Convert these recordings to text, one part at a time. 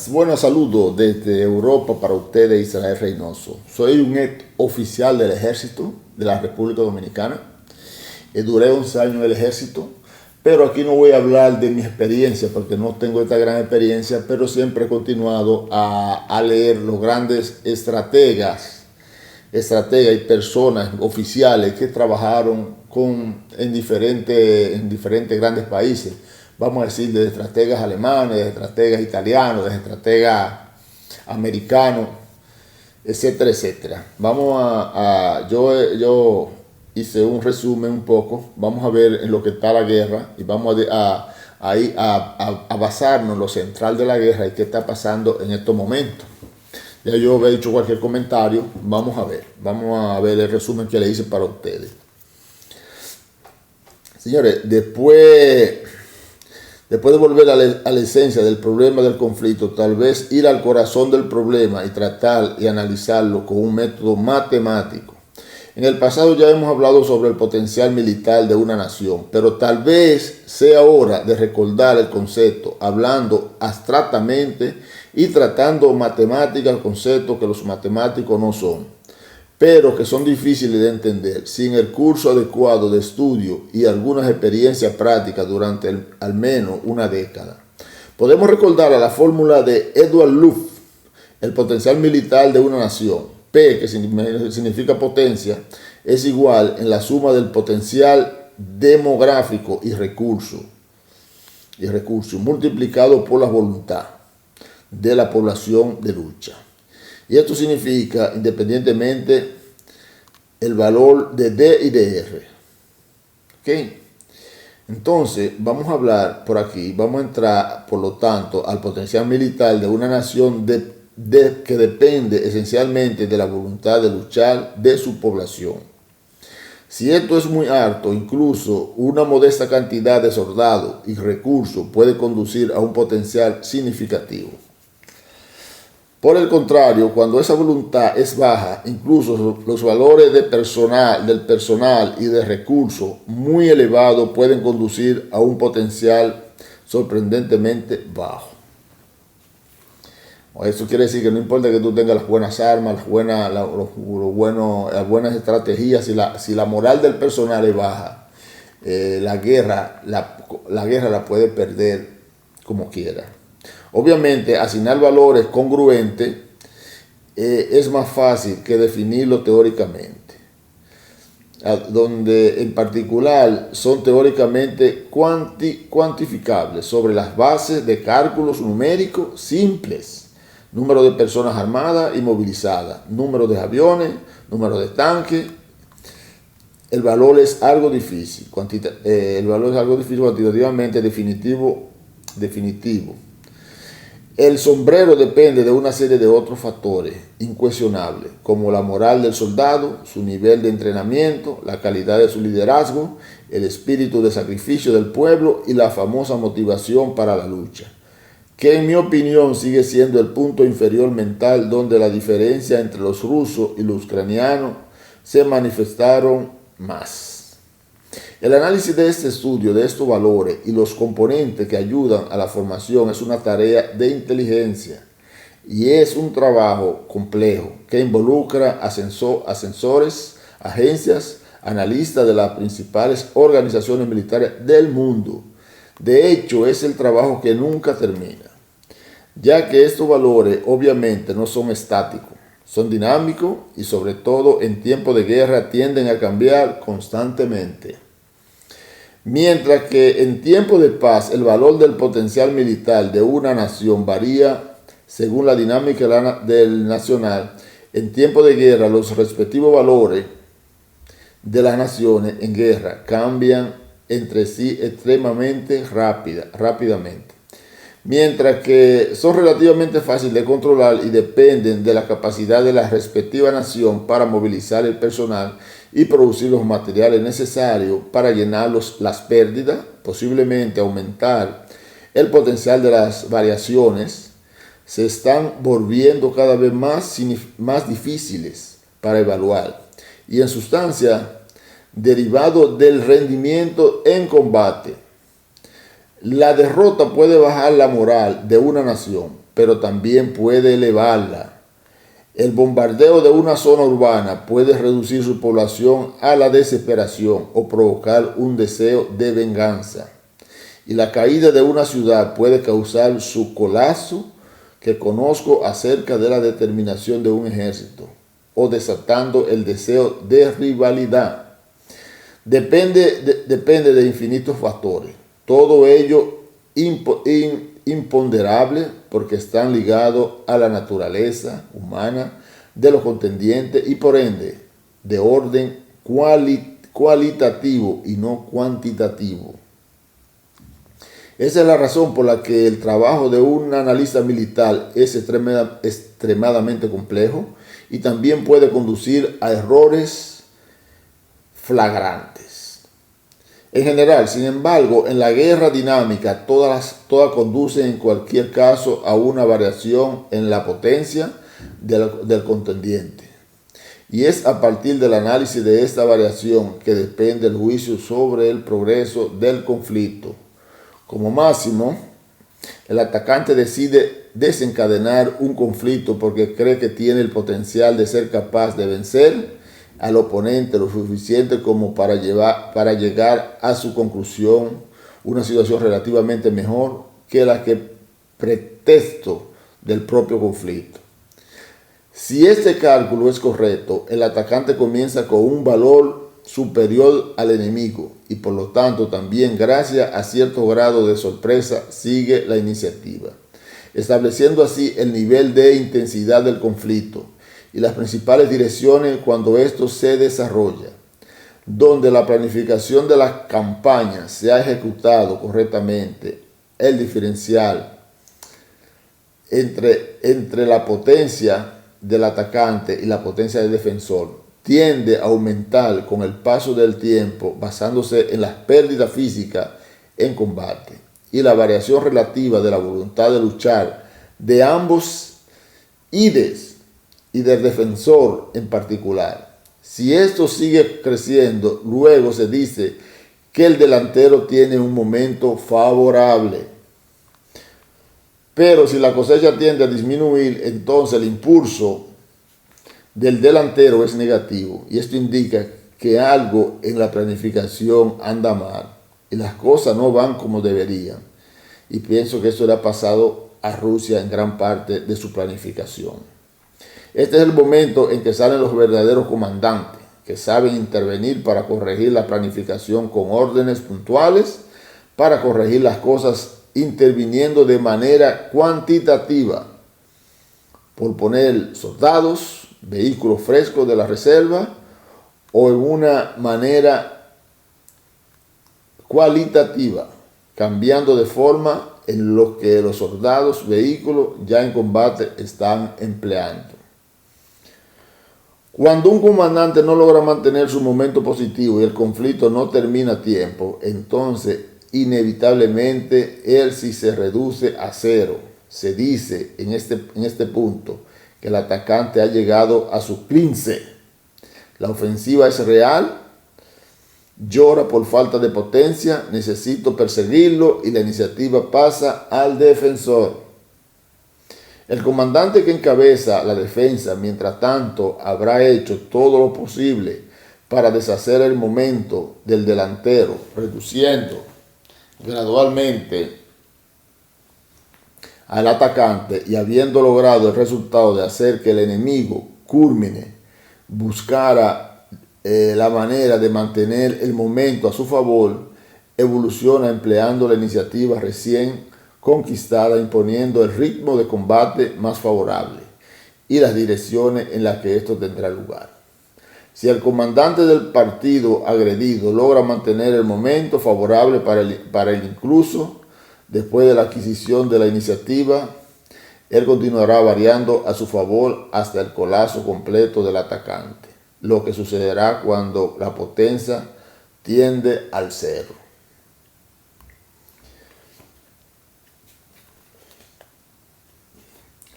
Buenos saludos desde Europa para ustedes, Israel Reynoso. Soy un ex oficial del ejército de la República Dominicana. Duré 11 años en el ejército, pero aquí no voy a hablar de mi experiencia porque no tengo esta gran experiencia, pero siempre he continuado a leer los grandes estrategas y personas oficiales que trabajaron en diferentes grandes países. Vamos a decir, de estrategas alemanes, de estrategas italianos, de estrategas americanos, etcétera, etcétera. Yo hice un resumen un poco. Vamos a ver en lo que está la guerra y vamos a basarnos en lo central de la guerra y qué está pasando en estos momentos. Ya yo he dicho cualquier comentario. Vamos a ver el resumen que le hice para ustedes. Señores, después de volver a la esencia del problema del conflicto, tal vez ir al corazón del problema y tratar y analizarlo con un método matemático. En el pasado ya hemos hablado sobre el potencial militar de una nación, pero tal vez sea hora de recordar el concepto, hablando abstractamente y tratando matemáticas, conceptos que los matemáticos no son, pero que son difíciles de entender sin el curso adecuado de estudio y algunas experiencias prácticas durante al menos una década. Podemos recordar a la fórmula de Edward Luft, el potencial militar de una nación. P, que significa potencia, es igual en la suma del potencial demográfico y recursos multiplicado por la voluntad de la población de lucha. Y esto significa, independientemente, el valor de D y de R. ¿Ok? Entonces, vamos a hablar por aquí, vamos a entrar, por lo tanto, al potencial militar de una nación que depende esencialmente de la voluntad de luchar de su población. Si esto es muy alto, incluso una modesta cantidad de soldados y recursos puede conducir a un potencial significativo. Por el contrario, cuando esa voluntad es baja, incluso los valores del personal y de recursos muy elevados pueden conducir a un potencial sorprendentemente bajo. Eso quiere decir que no importa que tú tengas las buenas armas, las buenas estrategias, si la moral del personal es baja, la guerra la puede perder como quiera. Obviamente, asignar valores congruentes es más fácil que definirlo teóricamente, donde en particular son teóricamente cuantificables sobre las bases de cálculos numéricos simples. Número de personas armadas y movilizadas, número de aviones, número de tanques. El valor es algo difícil, cuantitativamente definitivo. El sombrero depende de una serie de otros factores incuestionables, como la moral del soldado, su nivel de entrenamiento, la calidad de su liderazgo, el espíritu de sacrificio del pueblo y la famosa motivación para la lucha, que en mi opinión sigue siendo el punto inferior mental donde la diferencia entre los rusos y los ucranianos se manifestaron más. El análisis de este estudio, de estos valores y los componentes que ayudan a la formación es una tarea de inteligencia y es un trabajo complejo que involucra asesores, agencias, analistas de las principales organizaciones militares del mundo. De hecho, es el trabajo que nunca termina, ya que estos valores obviamente no son estáticos, son dinámicos y sobre todo en tiempos de guerra tienden a cambiar constantemente. Mientras que en tiempos de paz el valor del potencial militar de una nación varía según la dinámica del nacional, en tiempos de guerra los respectivos valores de las naciones en guerra cambian entre sí extremadamente rápidamente. Mientras que son relativamente fáciles de controlar y dependen de la capacidad de la respectiva nación para movilizar el personal y producir los materiales necesarios para llenar las pérdidas, posiblemente aumentar el potencial de las variaciones, se están volviendo cada vez más difíciles para evaluar y en sustancia derivado del rendimiento en combate. La derrota puede bajar la moral de una nación, pero también puede elevarla. El bombardeo de una zona urbana puede reducir su población a la desesperación o provocar un deseo de venganza. Y la caída de una ciudad puede causar su colapso, que conozco acerca de la determinación de un ejército, o desatando el deseo de rivalidad. Depende de infinitos factores. Todo ello imponderable porque están ligados a la naturaleza humana de los contendientes y por ende de orden cualitativo y no cuantitativo. Esa es la razón por la que el trabajo de un analista militar es extremadamente complejo y también puede conducir a errores flagrantes. En general, sin embargo, en la guerra dinámica, todas conducen en cualquier caso a una variación en la potencia del contendiente. Y es a partir del análisis de esta variación que depende el juicio sobre el progreso del conflicto. Como máximo, el atacante decide desencadenar un conflicto porque cree que tiene el potencial de ser capaz de vencer al oponente lo suficiente como para llegar a su conclusión, una situación relativamente mejor que la que pretexto del propio conflicto. Si este cálculo es correcto, el atacante comienza con un valor superior al enemigo y por lo tanto también gracias a cierto grado de sorpresa sigue la iniciativa, estableciendo así el nivel de intensidad del conflicto y las principales direcciones cuando esto se desarrolla. Donde la planificación de las campañas se ha ejecutado correctamente, el diferencial entre la potencia del atacante y la potencia del defensor tiende a aumentar con el paso del tiempo basándose en las pérdidas físicas en combate y la variación relativa de la voluntad de luchar de ambos ides y del defensor en particular. Si esto sigue creciendo, luego se dice que el delantero tiene un momento favorable. Pero si la cosecha tiende a disminuir, entonces el impulso del delantero es negativo y esto indica que algo en la planificación anda mal y las cosas no van como deberían. Y pienso que eso le ha pasado a Rusia en gran parte de su planificación. Este es el momento en que salen los verdaderos comandantes, que saben intervenir para corregir la planificación con órdenes puntuales, para corregir las cosas interviniendo de manera cuantitativa, por poner soldados, vehículos frescos de la reserva, o en una manera cualitativa, cambiando de forma en lo que los soldados, vehículos ya en combate están empleando. Cuando un comandante no logra mantener su momento positivo y el conflicto no termina a tiempo, entonces inevitablemente él sí se reduce a cero. Se dice en este punto que el atacante ha llegado a su clinche. La ofensiva es real, llora por falta de potencia, necesito perseguirlo y la iniciativa pasa al defensor. El comandante que encabeza la defensa, mientras tanto, habrá hecho todo lo posible para deshacer el momento del delantero, reduciendo gradualmente al atacante y habiendo logrado el resultado de hacer que el enemigo culmine, buscara la manera de mantener el momento a su favor, evoluciona empleando la iniciativa recién conquistada, imponiendo el ritmo de combate más favorable y las direcciones en las que esto tendrá lugar. Si el comandante del partido agredido logra mantener el momento favorable para él incluso después de la adquisición de la iniciativa, él continuará variando a su favor hasta el colapso completo del atacante, lo que sucederá cuando la potencia tiende al cero.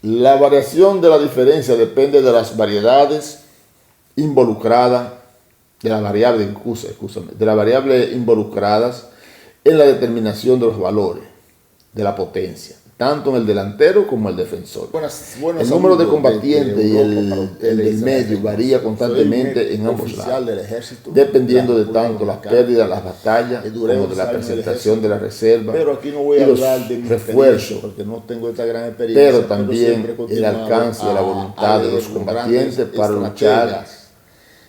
La variación de la diferencia depende de las variedades involucradas, de las variables involucradas en la determinación de los valores de la potencia. tanto en el delantero como el defensor. Buenos el número de amigos combatientes de y Europa el del medio varía constantemente en ambos lados, dependiendo de tanto las pérdidas, las batallas, como de la presentación de la reserva pero aquí no voy a y los hablar de mi refuerzos, porque no tengo esta gran experiencia, pero también el alcance de la voluntad de los combatientes para luchar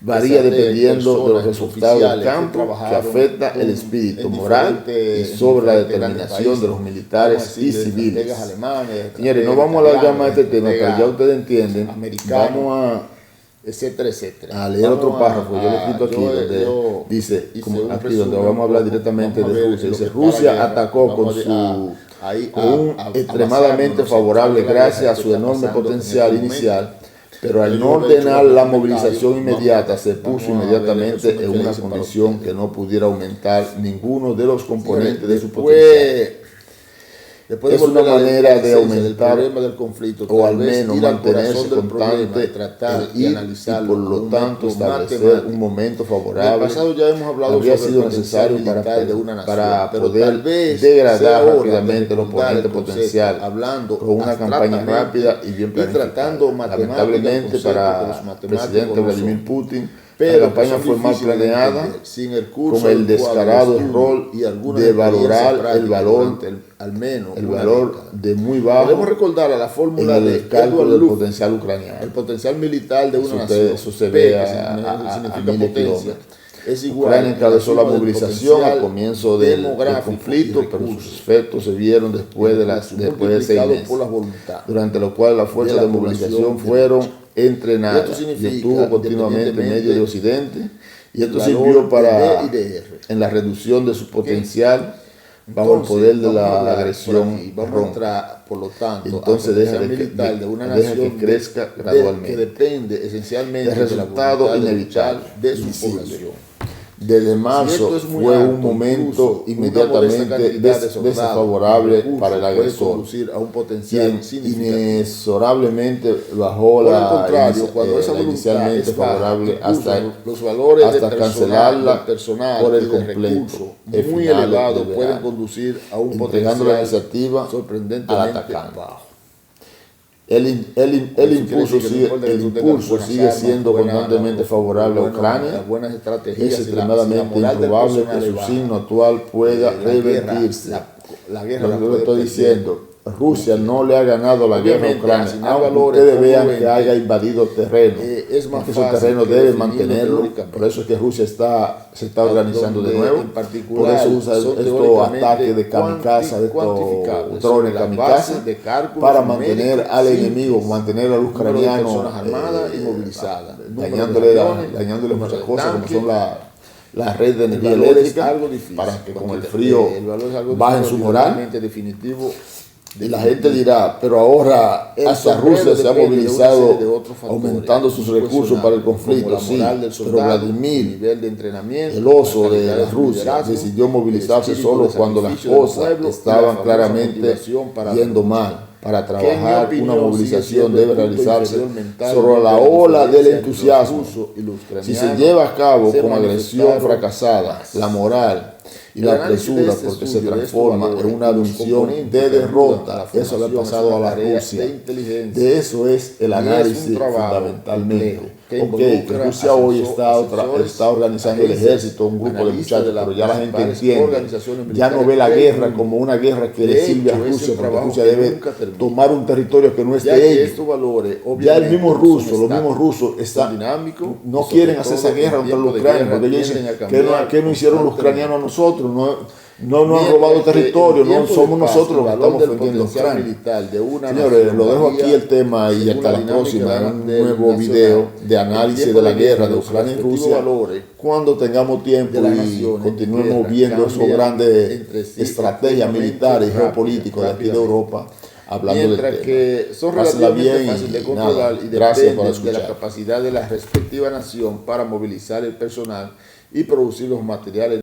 varía dependiendo de los resultados del campo, que afecta el espíritu moral y sobre la determinación de los militares y civiles. Señores, no vamos a alargar más este tema, pero ya ustedes entienden. Vamos etcétera, etcétera. a leer otro párrafo. Yo lo he escrito aquí donde dice, como aquí donde vamos a hablar directamente de Rusia. Dice, Rusia atacó con un extremadamente favorable gracias a su enorme potencial inicial, pero al no ordenar la movilización inmediata, se puso inmediatamente en una condición que no pudiera aumentar ninguno de los componentes de su potencial. Es una manera de aumentar del conflicto, o al menos mantenerse constante y por lo tanto establecer un momento favorable. Ya hemos hablado habría sido necesario para poder degradar rápidamente el oponente potencial con una campaña rápida y bien planificada. Lamentablemente para el presidente Vladimir Putin, la campaña fue mal planeada, con el descarado error de valorar el valor de muy bajo. Podemos recordar a la fórmula del cálculo del potencial ucraniano. El potencial militar de una nación. Eso se ve a miles de kilómetros. Es igual. Ucrania encabezó la movilización al comienzo del conflicto, pero sus efectos se vieron después de 6 meses, durante lo cual las fuerzas de movilización fueron entrenadas y estuvo continuamente en medio de Occidente, y esto sirvió para en la reducción de su potencial bajo el poder de la agresión ronca. Por lo tanto, entonces deja que crezca gradualmente, que depende esencialmente del resultado inevitable de su población. Desde marzo fue un momento inmediatamente desfavorable para el agresor, quien inexorablemente bajó la inicialmente favorable hasta cancelarla por el completo. Muy elevados pueden conducir a un entregando la iniciativa al atacante. El impulso sigue siendo constantemente favorable a Ucrania. Es extremadamente improbable que su signo actual pueda revertirse. Lo que estoy diciendo, Rusia no le ha ganado la guerra a Ucrania, aunque ustedes vean que haya invadido terreno. Esos terrenos deben mantenerlo, por eso es que Rusia se está organizando de nuevo. Por eso usa estos ataques de kamikaze, de estos drones kamikaze, para mantener al enemigo, mantener al ucraniano dañándole muchas cosas, como son la red de energía eléctrica, para que con el frío bajen su moral. Y la gente dirá, pero ahora hasta Rusia se ha movilizado aumentando sus recursos para el conflicto. Sí, pero Vladimir, el oso de Rusia, decidió movilizarse solo cuando las cosas estaban claramente yendo mal. Para trabajar, una movilización debe realizarse sobre la ola del entusiasmo. Si se lleva a cabo con agresión fracasada, la moral y la presura, porque se transforma en una visión de derrota. Eso le ha pasado a la Rusia. De eso es el análisis fundamentalmente. Que Rusia hoy está organizando el ejército, un grupo de muchachos, pero ya la gente entiende, ya no ve la guerra como una guerra que le sirve a Rusia, porque Rusia debe tomar un territorio que no es de ellos. Ya los mismos rusos están dinámicos, no quieren hacer esa guerra contra los ucranianos, porque ellos dicen que no hicieron los ucranianos a nosotros, no nos han robado territorio, no somos nosotros los que estamos defendiendo Ucrania. Señores, lo dejo aquí el tema y hasta la próxima en un nuevo video de análisis de la guerra de Ucrania y Rusia, cuando tengamos tiempo y continuemos viendo esos grandes estrategias militares y geopolíticas de aquí de Europa, hablando del tema. Son relativamente fáciles de controlar y dependen de la capacidad de la respectiva nación para movilizar el personal y producir los materiales